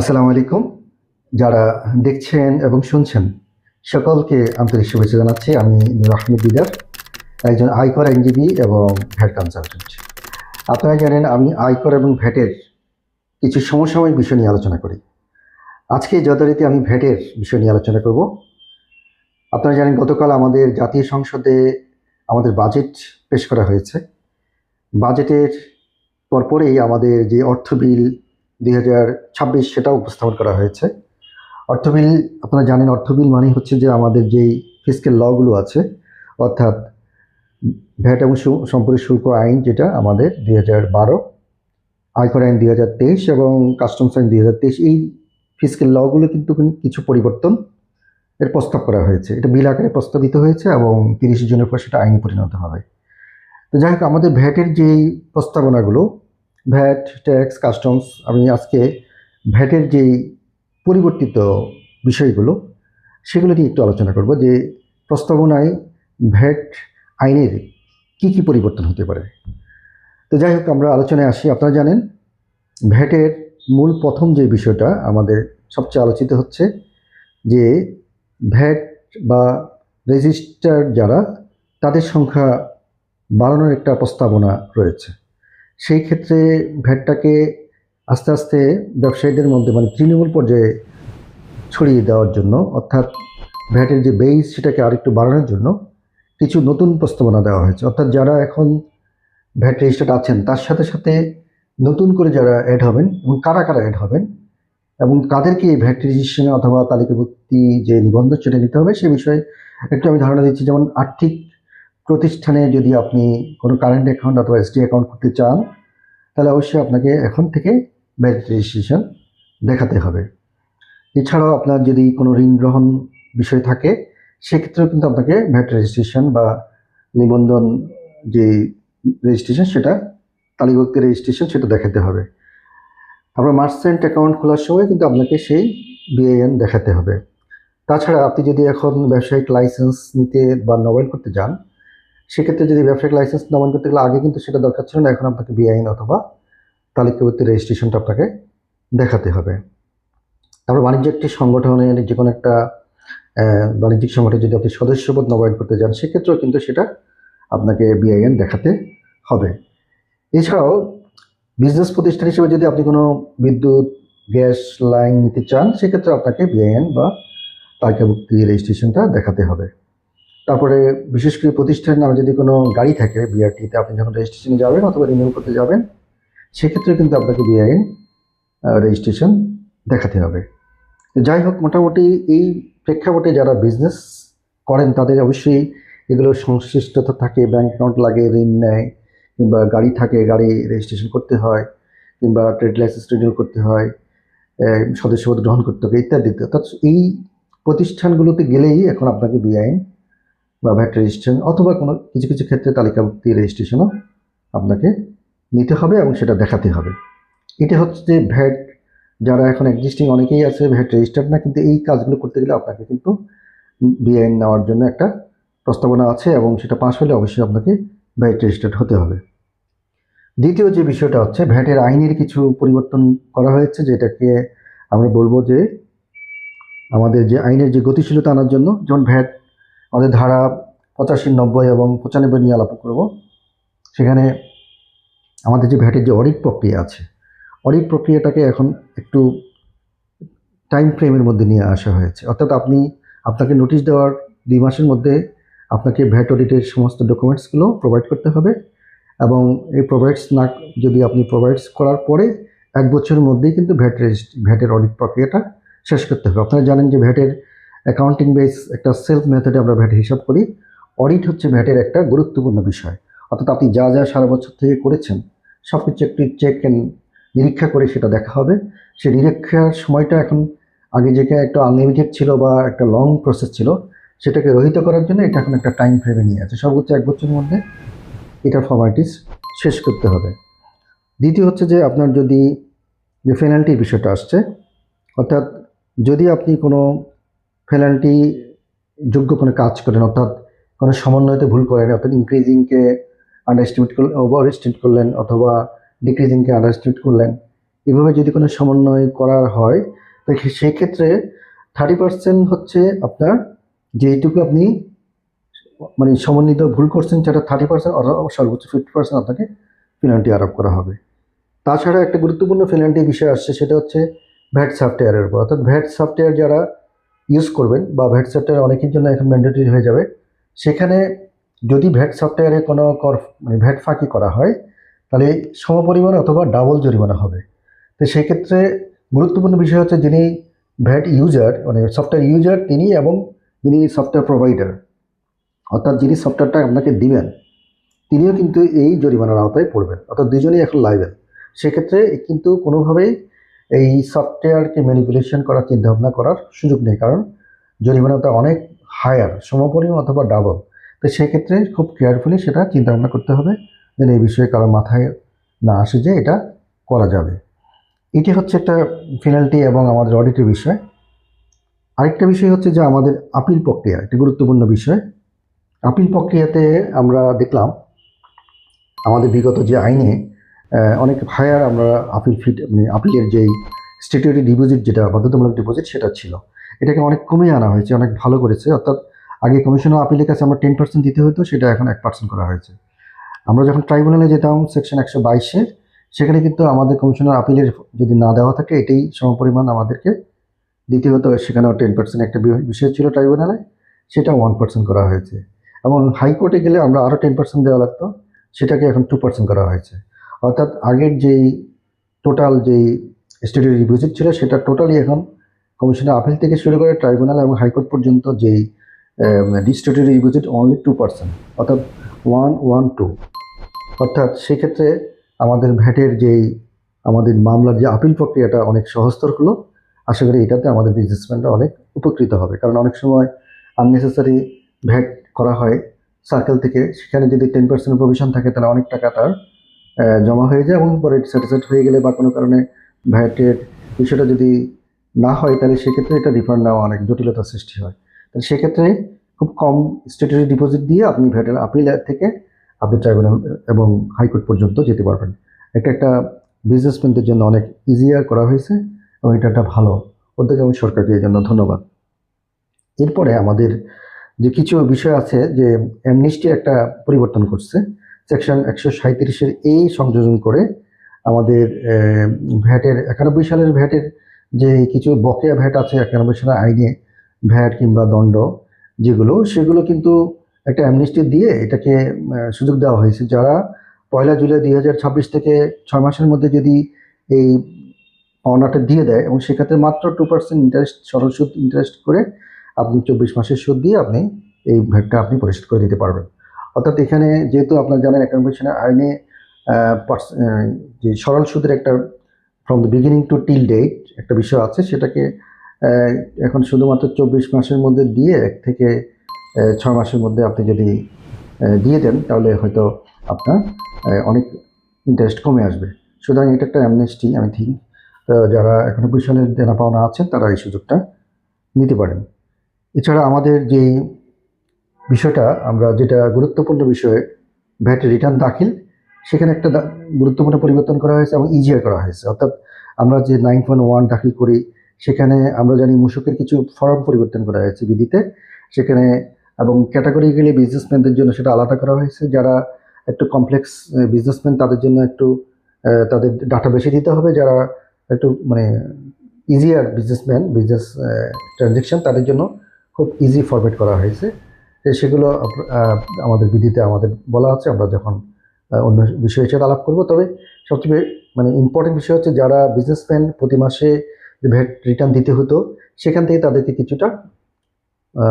আসসালামু আলাইকুম। যারা দেখছেন এবং শুনছেন সকলকে আন্তরিক শুভেচ্ছা জানাচ্ছি। আমি নূর আহমেদ দিদার, একজন আয়কর আইনজীবী এবং ভ্যাট কনসালটেন্ট। আপনারা জানেন আমি আয়কর এবং ভ্যাটের কিছু সমসাময়িক বিষয় নিয়ে আলোচনা করি। আজকে যথারীতি আমি ভ্যাটের বিষয় নিয়ে আলোচনা করব। আপনারা জানেন গতকাল আমাদের জাতীয় সংসদে আমাদের বাজেট পেশ করা হয়েছে। বাজেটের পরপরেই আমাদের যে অর্থ বিল 2026 সেটাও উপস্থাপন করা হয়েছে। অর্থ বিল, আপনারা জানেন অর্থ বিল মানে হচ্ছে যে আমাদের যেই ফিসক্যাল লগুলো আছে, অর্থাৎ ভ্যাট এবং সম্পত্তি শুল্ক আইন যেটা আমাদের 2012, আয়কর আইন 2023 এবং কাস্টমস আইন 2023, এই ফিসক্যাল লগুলো কিন্তু কিছু পরিবর্তন এর প্রস্তাব করা হয়েছে। এটা বিল আকারে প্রস্তাবিত হয়েছে এবং 30 জুনের পর সেটা আইনে পরিণত হবে। তো যাই হোক, আমাদের ভ্যাটের যেই প্রস্তাবনাগুলো, ভ্যাট, ট্যাক্স, কাস্টমস, আমি আজকে ভ্যাটের যেই পরিবর্তিত বিষয়গুলো সেগুলো নিয়ে একটু আলোচনা করব যে প্রস্তাবনায় ভ্যাট আইনের কি পরিবর্তন হতে পারে। তো যাই হোক, আমরা আলোচনায় আসি। আপনারা জানেন ভ্যাটের মূল প্রথম যে বিষয়টা আমাদের সবচেয়ে আলোচিত হচ্ছে যে ভ্যাট বা রেজিস্টার যারা, তাদের সংখ্যা বাড়ানোর একটা প্রস্তাবনা রয়েছে। সেই ক্ষেত্রে ভ্যাটটাকে আস্তে আস্তে ব্যবসায়ীদের মধ্যে মানে তৃণমূল পর্যায়ে ছড়িয়ে দেওয়ার জন্য, অর্থাৎ ভ্যাটের যে বেইস সেটাকে আরেকটু বাড়ানোর জন্য কিছু নতুন প্রস্তাবনা দেওয়া হয়েছে। অর্থাৎ যারা এখন ভ্যাট রেজিস্টার্ড আছেন তার সাথে সাথে নতুন করে যারা অ্যাড হবেন এবং কারা কারা অ্যাড হবেন এবং কাদেরকে এই ভ্যাট রেজিস্ট্রেশনে অথবা তালিকাভুক্তি যে নিবন্ধন সেটা নিতে হবে সে বিষয়ে একটু আমি ধারণা দিচ্ছি। যেমন আর্থিক প্রতিষ্ঠানে যদি আপনি কোনো কারেন্ট অ্যাকাউন্ট অথবা এসডি অ্যাকাউন্ট করতে চান, তাহলে অবশ্যই আপনাকে এখন থেকে ভ্যাট রেজিস্ট্রেশন দেখাতে হবে। এছাড়াও আপনার যদি কোনো ঋণ গ্রহণ বিষয় থাকে সেক্ষেত্রেও কিন্তু আপনাকে ভ্যাট রেজিস্ট্রেশন বা নিবন্ধন যে রেজিস্ট্রেশন সেটা, তালিকাভুক্তি রেজিস্ট্রেশন সেটা দেখাতে হবে। আপনার মার্চেন্ট অ্যাকাউন্ট খোলার সময় কিন্তু আপনাকে সেই বিআইএন দেখাতে হবে। তাছাড়া আপনি যদি এখন ব্যবসায়িক লাইসেন্স নিতে বা নবায়ন করতে যান, সেক্ষেত্রে যদি ব্যবসায়িক লাইসেন্স নবায়ন করতে গেলে আগে কিন্তু সেটা দরকার ছিল না, এখন আপনাকে বিআইএন অথবা তালিকাভুক্তি রেজিস্ট্রেশনটা আপনাকে দেখাতে হবে। তারপর বাণিজ্যিক একটি সংগঠনের যে কোনো একটা বাণিজ্যিক সংগঠনে যদি আপনি সদস্যপদ নবায়ন করতে যান সেক্ষেত্রেও কিন্তু সেটা আপনাকে বিআইএন দেখাতে হবে। এছাড়াও বিজনেস প্রতিষ্ঠান হিসেবে যদি আপনি কোনো বিদ্যুৎ, গ্যাস লাইন নিতে চান সেক্ষেত্রে আপনাকে বিআইএন বা তালিকাভুক্তি রেজিস্ট্রেশনটা দেখাতে হবে। তারপরে বিশেষ করে প্রতিষ্ঠানের নামে যদি কোনো গাড়ি থাকে বিআরটিতে, আপনি যখন রেজিস্ট্রেশনে যাবেন অথবা রিনিউ করতে যাবেন সেক্ষেত্রে কিন্তু আপনাকে বিআইএন রেজিস্ট্রেশন দেখাতে হবে। যাই হোক, মোটামুটি এই প্রেক্ষাপটে যারা বিজনেস করেন তাদের অবশ্যই এগুলো সংশ্লিষ্টতা থাকে। ব্যাঙ্ক অ্যাকাউন্ট লাগে, ঋণ নেয়, কিংবা গাড়ি থাকে, গাড়ি রেজিস্ট্রেশন করতে হয়, কিংবা ট্রেড লাইসেন্স রিনিউ করতে হয়, সদস্যপদ গ্রহণ করতে হবে ইত্যাদি। অর্থাৎ এই প্রতিষ্ঠানগুলোতে গেলেই এখন আপনাকে বিআইন বা ভ্যাট রেজিস্ট্রেশন অথবা কোনো কিছু কিছু ক্ষেত্রে তালিকাভুক্তি রেজিস্ট্রেশনও আপনাকে নিতে হবে এবং সেটা দেখাতে হবে। এটা হচ্ছে যে ভ্যাট যারা এখন এক্সিস্টিং অনেকেই আছে ভ্যাট রেজিস্টার্ড না, কিন্তু এই কাজগুলো করতে গেলে আপনাকে কিন্তু বিআইন নেওয়ার জন্য একটা প্রস্তাবনা আছে এবং সেটা পাস হলে অবশ্যই আপনাকে ভ্যাট রেজিস্টার্ড হতে হবে। দ্বিতীয় যে বিষয়টা হচ্ছে ভ্যাটের আইনের কিছু পরিবর্তন করা হয়েছে, যেটাকে আমরা বলবো যে আমাদের যে আইনের যে গতিশীলতা আনার জন্য। যেমন ভ্যাট আমাদের ধারা 85, 90 এবং 95 নিয়ে আলাপ করব। সেখানে আমাদের যে ভ্যাটের যে অডিট প্রক্রিয়া আছে, অডিট প্রক্রিয়াটাকে এখন একটু টাইম ফ্রেমের মধ্যে নিয়ে আসা হয়েছে। অর্থাৎ আপনাকে নোটিশ দেওয়ার 2 মাসের মধ্যে আপনাকে ভ্যাট অডিটের সমস্ত ডকুমেন্টসগুলো প্রোভাইড করতে হবে এবং এই যদি আপনি প্রোভাইডস করার পরে 1 বছরের মধ্যেই কিন্তু ভ্যাটের অডিট প্রক্রিয়াটা শেষ করতে হবে। আপনারা জানেন যে ভ্যাটের অ্যাকাউন্টিং বেস একটা সেলফ মেথডে আমরা ভ্যাট হিসাব করি। অডিট হচ্ছে ভ্যাটের একটা গুরুত্বপূর্ণ বিষয়। অর্থাৎ আপনি যা সারা বছর থেকে করেছেন সব কিছু একটি চেক অ্যান্ড নিরীক্ষা করে সেটা দেখা হবে। সেই নিরীক্ষার সময়টা এখন আগে যেখানে একটা আনলিমিটেড ছিল বা একটা লং প্রসেস ছিল, সেটাকে রহিত করার জন্য এটা এখন একটা টাইম ফ্রেমে নিয়ে আছে। সর্বোচ্চ 1 বছরের মধ্যে এটার ফর্মালিটিস শেষ করতে হবে। দ্বিতীয় হচ্ছে যে আপনার যদি যে পেনাল্টির বিষয়টা আসছে, অর্থাৎ যদি আপনি কোনো পেনাল্টি যোগ্য কোনো কাজ করেন, অর্থাৎ কোনো সমন্বয়তে ভুল করেন, অর্থাৎ ইনক্রিজিংকে আন্ডার এস্টিমেট করলেন, ওভার এস্টিমেট করলেন, অথবা ডিক্রিজিংকে আন্ডার এস্টিমেট করলেন, এভাবে যদি কোনো সমন্বয় করার হয় তো সেক্ষেত্রে 30% হচ্ছে আপনার যেইটুকু আপনি মানে সমন্বিত ভুল করছেন সেটা 30% সর্বোচ্চ 50% আপনাকে পেনাল্টি আরোপ করা হবে। তাছাড়া একটা গুরুত্বপূর্ণ পেনাল্টি বিষয় আসছে, সেটা হচ্ছে ভ্যাট সফটওয়্যারের উপর। অর্থাৎ ভ্যাট সফটওয়্যার যারা ইউজ করবেন বা ভ্যাট সফটওয়্যার অনেকের জন্য এখন ম্যান্ডেটরি হয়ে যাবে, সেখানে যদি ভ্যাট সফটওয়্যারে কোনো মানে ভ্যাট ফাঁকি করা হয় তাহলে সমপরিমাণ অথবা ডাবল জরিমানা হবে। তো সেক্ষেত্রে গুরুত্বপূর্ণ বিষয় হচ্ছে যিনি ভ্যাট ইউজার মানে সফটওয়্যার ইউজার তিনি এবং যিনি সফটওয়্যার প্রোভাইডার অর্থাৎ যিনি সফটওয়্যারটা আপনাকে দিবেন তিনিও কিন্তু এই জরিমানার আওতায় পড়বেন, অর্থাৎ দুজনেই এখন লাইবেল। সেক্ষেত্রে কিন্তু কোনোভাবেই এই সফটওয়্যারকে ম্যানিপুলেশন করার চিন্তাভাবনা করার সুযোগ নেই, কারণ জরিমানাটা অনেক হায়ার, সমপরিমাণ অথবা ডাবল। তো সেক্ষেত্রে খুব কেয়ারফুলি সেটা চিন্তাভাবনা করতে হবে যেন এই বিষয়ে কারো মাথায় না আসে যে এটা করা যাবে। এটি হচ্ছে একটা পেনাল্টি এবং আমাদের অডিটের বিষয়। আরেকটা বিষয় হচ্ছে যে আমাদের আপিল প্রক্রিয়া একটি গুরুত্বপূর্ণ বিষয়। আপিল প্রক্রিয়াতে আমরা দেখলাম আমাদের বিগত যে আইনে অনেক হায়ার আমরা আপিল ফি মানে আপিলের যেই স্ট্যাটিউটরি ডিপোজিট যেটা বাধ্যতামূলক ডিপোজিট সেটা ছিল, এটাকে অনেক কমিয়ে আনা হয়েছে, অনেক ভালো করেছে। অর্থাৎ আগে কমিশনার আপিলের কাছে আমরা 10% দিতে হতো, সেটা এখন 1% করা হয়েছে। আমরা যখন ট্রাইব্যুনালে যেতাম সেকশন 122-এ, সেখানে কিন্তু আমাদের কমিশনার আপিলের যদি না দেওয়া থাকে এটাই সমপরিমাণ আমাদেরকে দিতে হতো, সেখানেও 10% একটা বিষয় ছিল ট্রাইব্যুনালে, সেটা 1% করা হয়েছে। এবং হাইকোর্টে গেলে আমরা আরও 10% দেওয়া লাগতো, সেটাকে এখন 2% করা হয়েছে। অর্থাৎ আগের যেই টোটাল যেই স্ট্যাটিউটরি ডিপোজিট ছিল সেটা টোটালি এখন কমিশনের আপিল থেকে শুরু করে ট্রাইব্যুনাল এবং হাইকোর্ট পর্যন্ত যেই স্ট্যাটিউটরি ডিপোজিট অনলি 2%, অর্থাৎ 112। অর্থাৎ সেক্ষেত্রে আমাদের ভ্যাটের যেই আমাদের মামলার যে আপিল প্রক্রিয়াটা অনেক সহজতর হলো। আশা করি এটাতে আমাদের বিজনেসম্যানরা অনেক উপকৃত হবে, কারণ অনেক সময় আননেসেসারি ভ্যাট করা হয় সার্কেল থেকে, সেখানে যদি 10% প্রভিশন থাকে তাহলে অনেক টাকা তার জমা হয়ে যায় এবং পরে স্যাটিসফাইড হয়ে গেলে বা কোনো কারণে ভ্যাটের বিষয়টা যদি না হয় তাহলে সেক্ষেত্রে এটা রিফান্ড নেওয়া অনেক জটিলতার সৃষ্টি হয়। তাহলে সেক্ষেত্রে খুব কম স্ট্যাটিউটরি ডিপোজিট দিয়ে আপনি ভ্যাটের আপিল থেকে আপনি ট্রাইব্যুনাল এবং হাইকোর্ট পর্যন্ত যেতে পারবেন। এটা একটা বিজনেসম্যানদের জন্য অনেক ইজিয়ার করা হয়েছে এবং এটা একটা ভালো উদ্যোগ এবং সরকারকে এই জন্য ধন্যবাদ। এরপরে আমাদের যে কিছু বিষয় আছে যে অ্যামনিস্টির একটা পরিবর্তন করছে, সেকশন 137-এর এই সংযোজন করে আমাদের ভ্যাটের 91 সালের ভ্যাটের যে কিছু বকেয়া ভ্যাট আছে 91 সালের আইনে ভ্যাট কিংবা দণ্ড যেগুলো, সেগুলো কিন্তু একটা অ্যামনিস্টি দিয়ে এটাকে সুযোগ দেওয়া হয়েছে। যারা 1 জুলাই 2026 থেকে 6 মাসের মধ্যে যদি এই পাওনাটা দিয়ে দেয় এবং সেক্ষেত্রে মাত্র 2% ইন্টারেস্ট, সরল সুদ ইন্টারেস্ট করে আপনি 24 মাসের সুদ দিয়ে আপনি এই ভ্যাটটা আপনি পরিশোধ করে দিতে পারবেন। অর্থাৎ এখানে যেহেতু আপনারা জানেন 91 সালের আইনে যে সরল সুদের একটা from the beginning to till date একটা বিষয় আছে, সেটাকে এখন শুধুমাত্র 24 মাসের মধ্যে দিয়ে 1 থেকে 6 মাসের মধ্যে আপনি যদি দিয়ে দেন তাহলে হয়তো আপনার অনেক ইন্টারেস্ট কমে আসবে। সুতরাং এটা একটা অ্যামনেস্টি আমি থিঙ্ক যারা 91 সালের দেনা পাওনা আছেন তারা এই সুযোগটা নিতে পারেন। এছাড়া আমাদের যে বিষয়টা আমরা যেটা গুরুত্বপূর্ণ বিষয় ভ্যাট রিটার্ন দাখিল, সেখানে একটা গুরুত্বপূর্ণ পরিবর্তন করা হয়েছে এবং ইজিয়ার করা হয়েছে। অর্থাৎ আমরা যে 9.1 দাখিল করি সেখানে আমরা জানি মূসকের কিছু ফর্ম পরিবর্তন করা হয়েছে বিধিতে, সেখানে এবং ক্যাটাগরিক্যালি বিজনেসম্যানদের জন্য সেটা আলাদা করা হয়েছে। যারা একটু কমপ্লেক্স বিজনেসম্যান তাদের জন্য একটু তাদের ডাটা বেশি দিতে হবে, যারা একটু মানে ইজিয়ার বিজনেসম্যান বিজনেস ট্রানজ্যাকশন তাদের জন্য খুব ইজি ফরম্যাট করা হয়েছে। সেগুলো আমাদের বিধিতে আমাদের বলা আছে, আমরা যখন অন্য বিষয় হিসেবে আলাপ করব। তবে সবচেয়ে মানে ইম্পর্টেন্ট বিষয় হচ্ছে যারা বিজনেসম্যান প্রতি মাসে যে ভ্যাট রিটার্ন দিতে হতো সেখান থেকে তাদেরকে কিছুটা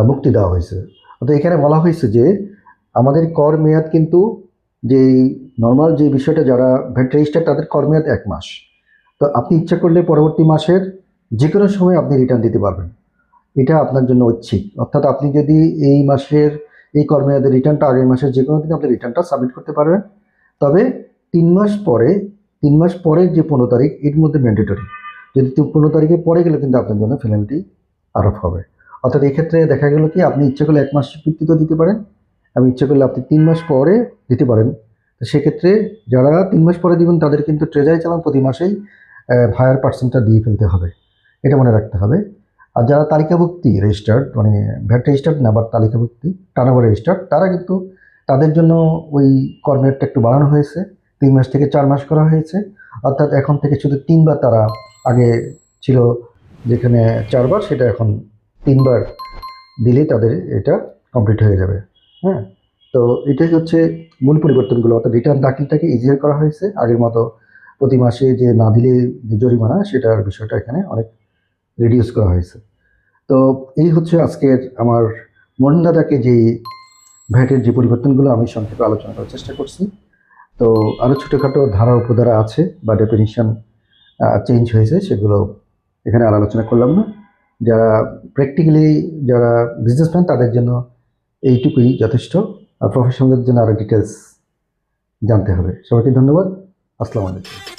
মুক্তি দেওয়া হয়েছে। অর্থাৎ এখানে বলা হয়েছে যে আমাদের কর মেয়াদ কিন্তু যেই নর্মাল যে বিষয়টা যারা ভ্যাট রেজিস্টার তাদের কর মেয়াদ 1 মাস। তো আপনি ইচ্ছা করলে পরবর্তী মাসের যে কোনো সময় আপনি রিটার্ন দিতে পারবেন, এটা আপনার জন্য ঐচ্ছিক। অর্থাৎ আপনি যদি এই মাসের এই কর্মমেয়াদের রিটার্নটা আগের মাসের যে কোনো দিন আপনি রিটার্নটা সাবমিট করতে পারবেন। তবে 3 মাস পরে 3 মাস পরের যে 15 তারিখ এর মধ্যে ম্যান্ডেটরি, যদি 15 তারিখে পরে গেলে কিন্তু আপনার জন্য পেনাল্টি আরোপ হবে। অর্থাৎ এক্ষেত্রে দেখা গেল কি আপনি ইচ্ছে করলে 1 মাসের ভিত্তিতেও দিতে পারেন এবং ইচ্ছে করলে আপনি 3 মাস পরে দিতে পারেন। তো সেক্ষেত্রে যারা 3 মাস পরে দিবেন তাদের কিন্তু ট্রেজারি চালান প্রতি মাসেই ভায়ার পার্সেন্টটা দিয়ে ফেলতে হবে, এটা মনে রাখতে হবে। আর যারা তালিকাভুক্তি রেজিস্টার্ড, মানে ভ্যাট রেজিস্টার্ড না, আবার তালিকাভুক্তি টার্নওভার রেজিস্টার্ড, তারা কিন্তু তাদের জন্য ওই কর্মেরটা একটু বাড়ানো হয়েছে, 3 মাস থেকে 4 মাস করা হয়েছে। অর্থাৎ এখন থেকে শুধু 3বার, তারা আগে ছিল যেখানে 4বার, সেটা এখন 3বার দিলেই তাদের এটা কমপ্লিট হয়ে যাবে। হ্যাঁ, তো এটাই হচ্ছে মূল পরিবর্তনগুলো। অর্থাৎ রিটার্ন দাখিলটাকে ইজিয়ার করা হয়েছে। আগের মতো প্রতি মাসে যে না দিলে যে জরিমানা, সেটার বিষয়টা এখানে অনেক রিডিউস করা হয়েছে। তো এই হচ্ছে আজকের আমার মনদাদাকে যে ভ্যাটের যে পরিবর্তনগুলো আমি সংক্ষেপে আলোচনা করার চেষ্টা করছি। তো আরও ছোটোখাটো ধারা উপধারা আছে বা ডেফিনিশন চেঞ্জ হয়েছে, সেগুলো এখানে আর আলোচনা করলাম না। যারা প্র্যাকটিক্যালি যারা বিজনেসম্যান, তাদের জন্য এইটুকুই যথেষ্ট। আর প্রফেশনালদের জন্য আরও ডিটেলস জানতে হবে। সবাইকে ধন্যবাদ। আসসালামু আলাইকুম।